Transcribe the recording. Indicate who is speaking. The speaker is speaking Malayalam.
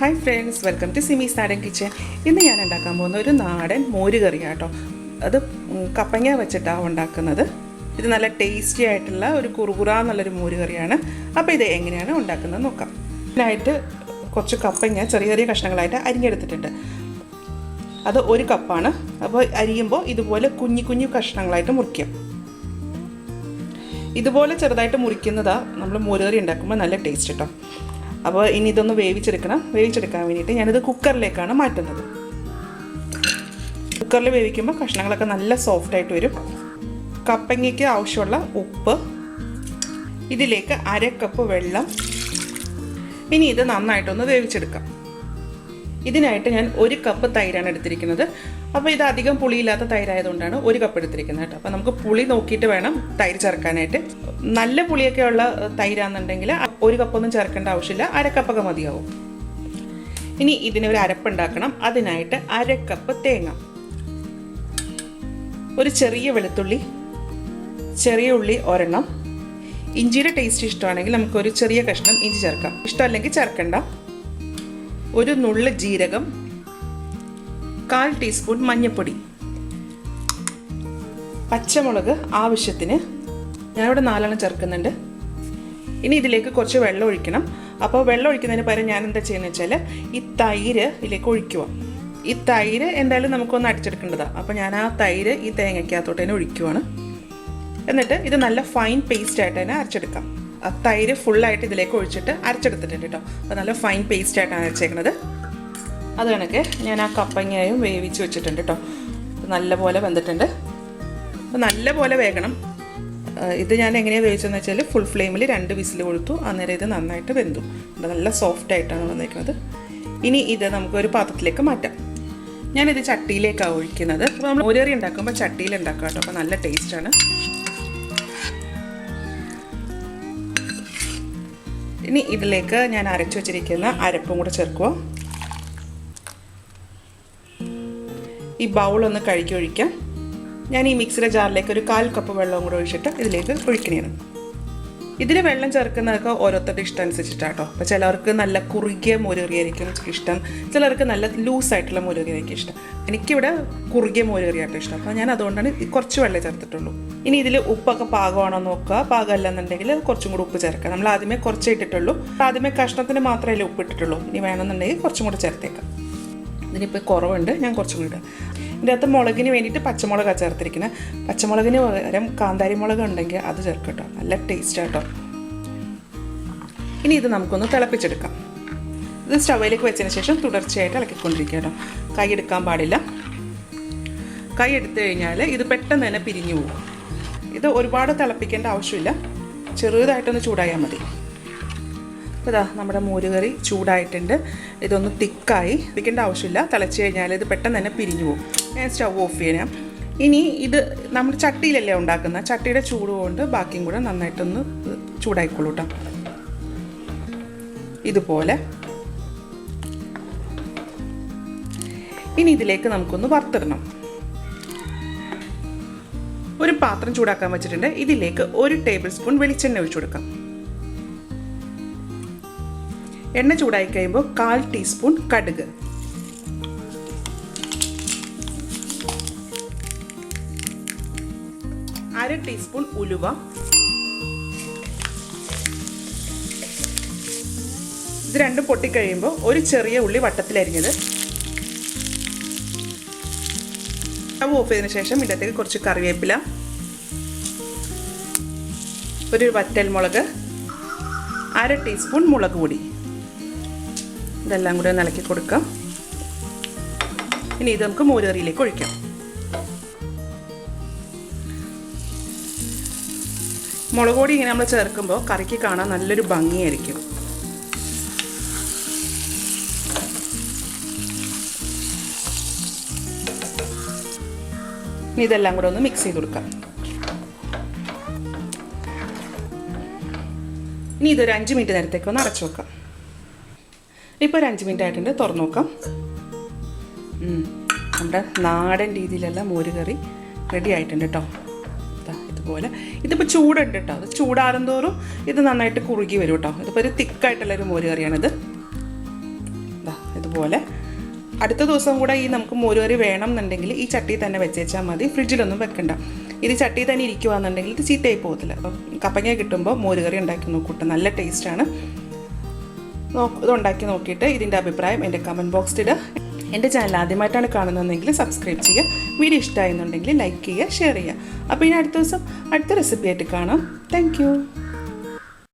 Speaker 1: Hi friends, welcome to Simi's നാടൻ കിച്ചൻ. ഇന്ന് ഞാൻ ഉണ്ടാക്കാൻ പോകുന്ന ഒരു നാടൻ മോര് കറിയാണ് കേട്ടോ. അത് കപ്പങ്ങ വെച്ചിട്ടാണ് ഉണ്ടാക്കുന്നത്. ഇത് നല്ല ടേസ്റ്റി ആയിട്ടുള്ള ഒരു കുറുകുറാന്നുള്ളൊരു മോര് കറിയാണ്. അപ്പോൾ ഇത് എങ്ങനെയാണ് ഉണ്ടാക്കുന്നത് നോക്കാം. ഇതിനായിട്ട് കുറച്ച് കപ്പങ്ങ ചെറിയ ചെറിയ കഷ്ണങ്ങളായിട്ട് അരിഞ്ഞെടുത്തിട്ടുണ്ട്. അത് 1 കപ്പാണ്. അപ്പോൾ അരിയുമ്പോൾ ഇതുപോലെ കുഞ്ഞു കുഞ്ഞു കഷ്ണങ്ങളായിട്ട് മുറിക്കാം. ഇതുപോലെ ചെറുതായിട്ട് മുറിക്കുന്നതാണ് നമ്മൾ മോര് കറി ഉണ്ടാക്കുമ്പോൾ നല്ല ടേസ്റ്റ് കേട്ടോ. അപ്പോൾ ഇനി ഇതൊന്ന് വേവിച്ചെടുക്കാൻ വേണ്ടിയിട്ട് ഞാനിത് കുക്കറിലേക്കാണ് മാറ്റുന്നത്. കുക്കറിൽ വേവിക്കുമ്പോൾ കഷ്ണങ്ങളൊക്കെ നല്ല സോഫ്റ്റായിട്ട് വരും. കപ്പങ്ങയ്ക്ക് ആവശ്യമുള്ള ഉപ്പ്, ഇതിലേക്ക് 1/2 കപ്പ് വെള്ളം. ഇനി ഇത് നന്നായിട്ടൊന്ന് വേവിച്ചെടുക്കാം. ഇതിനായിട്ട് ഞാൻ 1 കപ്പ് തൈരാണ് എടുത്തിരിക്കുന്നത്. അപ്പോൾ ഇത് അധികം പുളിയില്ലാത്ത തൈരായതുകൊണ്ടാണ് 1 കപ്പ് എടുത്തിരിക്കുന്നത് കേട്ടോ. അപ്പോൾ നമുക്ക് പുളി നോക്കിയിട്ട് വേണം തൈര് ചേർക്കാനായിട്ട്. നല്ല പുളിയൊക്കെ ഉള്ള തൈരാണെന്നുണ്ടെങ്കിൽ 1 കപ്പൊന്നും ചേർക്കേണ്ട ആവശ്യമില്ല, 1/2 കപ്പൊക്കെ മതിയാവും. ഇനി ഇതിനൊരു അരപ്പുണ്ടാക്കണം. അതിനായിട്ട് 1/2 കപ്പ് തേങ്ങ, ഒരു ചെറിയ വെളുത്തുള്ളി, ചെറിയ ഉള്ളി ഒരെണ്ണം, ഇഞ്ചിയുടെ ടേസ്റ്റ് ഇഷ്ടമാണെങ്കിൽ നമുക്കൊരു ചെറിയ കഷ്ണം ഇഞ്ചി ചേർക്കാം, ഇഷ്ടമല്ലെങ്കിൽ ചേർക്കണ്ട. ഒരു നുള്ള് ജീരകം, 1/4 ടീസ്പൂൺ മഞ്ഞൾപ്പൊടി, പച്ചമുളക് ആവശ്യത്തിന്, ഞാനിവിടെ 4 ചേർക്കുന്നുണ്ട്. ഇനി ഇതിലേക്ക് കുറച്ച് വെള്ളം ഒഴിക്കണം. അപ്പോൾ വെള്ളം ഒഴിക്കുന്നതിന് പകരം ഞാൻ എന്താ ചെയ്യുന്നത് വെച്ചാൽ ഈ തൈര് ഇതിലേക്ക് ഒഴിക്കുക. ഈ തൈര് എന്തായാലും നമുക്കൊന്ന് അടിച്ചെടുക്കേണ്ടതാണ്. അപ്പോൾ ഞാൻ ആ തൈര് ഈ തേങ്ങയ്ക്കകത്തോട്ട് തന്നെ ഒഴിക്കുവാണ്. എന്നിട്ട് ഇത് നല്ല ഫൈൻ പേസ്റ്റ് ആയിട്ട് തന്നെ അരച്ചെടുക്കാം. ആ തൈര് ഫുള്ളായിട്ട് ഇതിലേക്ക് ഒഴിച്ചിട്ട് അരച്ചെടുത്തിട്ടുണ്ട് കേട്ടോ. അപ്പോൾ നല്ല ഫൈൻ പേസ്റ്റ് ആയിട്ടാണ് അരച്ചേക്കുന്നത്. അത് കണക്കെ ഞാൻ ആ കപ്പങ്ങയും വേവിച്ച് വെച്ചിട്ടുണ്ട് കേട്ടോ. നല്ലപോലെ വെന്തിട്ടുണ്ട്. അപ്പോൾ നല്ലപോലെ വേകണം. ഇത് ഞാൻ എങ്ങനെയാണ് വേവിച്ചതെന്ന് വെച്ചാൽ ഫുൾ ഫ്ലെയിമിൽ 2 വിസിൽ കൊടുത്തു. അന്നേരം ഇത് നന്നായിട്ട് വെന്തു. നല്ല സോഫ്റ്റ് ആയിട്ടാണ് വന്നിരിക്കുന്നത്. ഇനി ഇത് നമുക്കൊരു പാത്രത്തിലേക്ക് മാറ്റാം. ഞാനിത് ചട്ടിയിലേക്കാണ് ഒഴിക്കുന്നത്. അപ്പോൾ നമ്മൾ മോര് കറി ഉണ്ടാക്കുമ്പോൾ ചട്ടിയിൽ ഉണ്ടാക്കാം കേട്ടോ. അപ്പോൾ നല്ല ടേസ്റ്റാണ്. ഇനി ഇതിലേക്ക് ഞാൻ അരച്ചു വച്ചിരിക്കുന്ന അരപ്പും കൂടെ ചേർക്കുക. ഈ ബൗളൊന്ന് കഴുകി ഒഴിക്കാം. ഞാൻ ഈ മിക്സിയുടെ ജാറിലേക്ക് ഒരു 1/4 കപ്പ് വെള്ളവും കൂടെ ഒഴിച്ചിട്ട് ഇതിലേക്ക് ഒഴിക്കണേണ്. ഇതിൽ വെള്ളം ചേർക്കുന്നതൊക്കെ ഓരോരുത്തരുടെ ഇഷ്ടം അനുസരിച്ചിട്ടാണ് കേട്ടോ. അപ്പോൾ ചിലർക്ക് നല്ല കുറുകിയ മോര് കറിയായിരിക്കും ഇഷ്ടം, ചിലർക്ക് നല്ല ലൂസായിട്ടുള്ള മോര് കറിയായിരിക്കും ഇഷ്ടം. എനിക്കിവിടെ കുറുകിയ മോര് കറിയായിട്ട് ഇഷ്ടം. അപ്പോൾ ഞാൻ അതുകൊണ്ടാണ് കുറച്ച് വെള്ളം ചേർത്തിട്ടുള്ളൂ. ഇനി ഇതിൽ ഉപ്പൊക്കെ പാകമാണോ നോക്കുക. പാകമല്ല എന്നുണ്ടെങ്കിൽ കുറച്ചും കൂടി ഉപ്പ് ചേർക്കുക. നമ്മൾ ആദ്യമേ കുറച്ചേ ഇട്ടിട്ടുള്ളൂ. ആദ്യമേ കഷ്ണത്തിന് മാത്രമേ ഉപ്പ് ഇട്ടിട്ടുള്ളൂ. ഇനി വേണമെന്നുണ്ടെങ്കിൽ കുറച്ചും കൂടെ ചേർത്തേക്കാം. ഇതിനിപ്പോൾ കുറവുണ്ട്, ഞാൻ കുറച്ചും കൂടി ഇടാം. ഇതിൻ്റെ അകത്ത് മുളകിന് വേണ്ടിയിട്ട് പച്ചമുളകാണ് ചേർത്തിരിക്കുന്നത്. പച്ചമുളകിന് പകരം കാന്താരി മുളക് ഉണ്ടെങ്കിൽ അത് ചേർക്കട്ടോ, നല്ല ടേസ്റ്റ് ആട്ടോ. ഇനി ഇത് നമുക്കൊന്ന് തിളപ്പിച്ചെടുക്കാം. ഇത് സ്റ്റൗവിലേക്ക് വെച്ചതിന് ശേഷം തുടർച്ചയായിട്ട് ഇളക്കിക്കൊണ്ടിരിക്കുക കേട്ടോ. കൈ എടുക്കാൻ പാടില്ല. കൈ എടുത്തു കഴിഞ്ഞാൽ ഇത് പെട്ടെന്ന് തന്നെ പിരിഞ്ഞു പോകും. ഇത് ഒരുപാട് തിളപ്പിക്കേണ്ട ആവശ്യമില്ല, ചെറുതായിട്ടൊന്ന് ചൂടായാൽ മതി. അപ്പോൾ ഇതാ നമ്മുടെ മോര് കറി ചൂടായിട്ടുണ്ട്. ഇതൊന്ന് തിക്കായി പിടിക്കേണ്ട ആവശ്യമില്ല. തിളച്ച് കഴിഞ്ഞാൽ ഇത് പെട്ടെന്ന് തന്നെ പിരിഞ്ഞു പോകും. ഞാൻ സ്റ്റൗ ഓഫ് ചെയ്യാം. ഇനി ഇത് നമ്മൾ ചട്ടിയിലല്ലേ ഉണ്ടാക്കുന്നത്, ചട്ടിയുടെ ചൂട് കൊണ്ട് ബാക്കിയും കൂടെ നന്നായിട്ടൊന്ന് ചൂടായിക്കോളൂ കേട്ടോ. ഇതുപോലെ ഇനി ഇതിലേക്ക് നമുക്കൊന്ന് വറുത്തിടണം. ഒരു പാത്രം ചൂടാക്കാൻ വെച്ചിട്ടുണ്ട്. ഇതിലേക്ക് 1 ടേബിൾ സ്പൂൺ വെളിച്ചെണ്ണ ഒഴിച്ചു കൊടുക്കാം. എണ്ണ ചൂടായി കഴിയുമ്പോൾ 1/4 ടീസ്പൂൺ കടുക്, 1/2 ടീസ്പൂൺ ഉലുവ, ഇത് രണ്ടും പൊട്ടിക്കഴിയുമ്പോൾ ഒരു ചെറിയ ഉള്ളി വട്ടത്തിലരിഞ്ഞത്. സ്റ്റവ് ഓഫ് ചെയ്തതിന് ശേഷം ഇതിനകത്തേക്ക് കുറച്ച് കറിവേപ്പില, ഒരു വറ്റൽമുളക്, 1/2 ടീസ്പൂൺ മുളക് പൊടി, ഇതെല്ലാം കൂടെ ഒന്ന് ഇളക്കി കൊടുക്കാം. ഇനി ഇത് നമുക്ക് മോര് കറിയിലേക്ക് ഒഴിക്കാം. മുളക് പൊടി ഇങ്ങനെ നമ്മൾ ചേർക്കുമ്പോൾ കറിക്ക് കാണാൻ നല്ലൊരു ഭംഗിയായിരിക്കും. ഇനി ഇതെല്ലാം കൂടെ ഒന്ന് മിക്സ് ചെയ്ത് കൊടുക്കാം. ഇനി ഇതൊരു 5 മിനിറ്റ് നേരത്തേക്ക് ഒന്ന് അടച്ചു വെക്കാം. ഇപ്പോൾ ഒരു 5 മിനിറ്റ് ആയിട്ടുണ്ട്. തുറന്നു നോക്കാം. നമ്മുടെ നാടൻ രീതിയിലുള്ള മോര് കറി റെഡി ആയിട്ടുണ്ട് കേട്ടോ. ഇതുപോലെ ഇതിപ്പോൾ ചൂടുണ്ട് കേട്ടോ. അത് ചൂടാറും തോറും ഇത് നന്നായിട്ട് കുറുകി വരും കേട്ടോ. ഇതിപ്പോൾ ഒരു തിക്കായിട്ടുള്ളൊരു മോര് കറിയാണിത്. ഇതാ ഇതുപോലെ. അടുത്ത ദിവസം കൂടെ ഈ നമുക്ക് മോരുകറി വേണം എന്നുണ്ടെങ്കിൽ ഈ ചട്ടി തന്നെ വെച്ചേച്ചാൽ മതി, ഫ്രിഡ്ജിലൊന്നും വെക്കണ്ട. ഇത് ചട്ടി തന്നെ ഇരിക്കുകയാണെന്നുണ്ടെങ്കിൽ ഇത് ചീത്തയായി പോകത്തില്ല. അപ്പം കപ്പങ്ങ കിട്ടുമ്പോൾ മോരുകറി ഉണ്ടാക്കി നോക്കൂട്ടെ, നല്ല ടേസ്റ്റാണ്. ഇത് ഉണ്ടാക്കി നോക്കിയിട്ട് ഇതിൻ്റെ അഭിപ്രായം എൻ്റെ കമൻറ്റ് ബോക്സിൽ ഇടുക. എൻ്റെ ചാനൽ ആദ്യമായിട്ടാണ് കാണുന്നതെങ്കിൽ സബ്സ്ക്രൈബ് ചെയ്യുക. വീഡിയോ ഇഷ്ടമായിരുന്നുണ്ടെങ്കിൽ ലൈക്ക് ചെയ്യുക, ഷെയർ ചെയ്യുക. അപ്പോൾ ഇനി അടുത്ത ദിവസം അടുത്ത റെസിപ്പി ആയിട്ട് കാണാം. താങ്ക്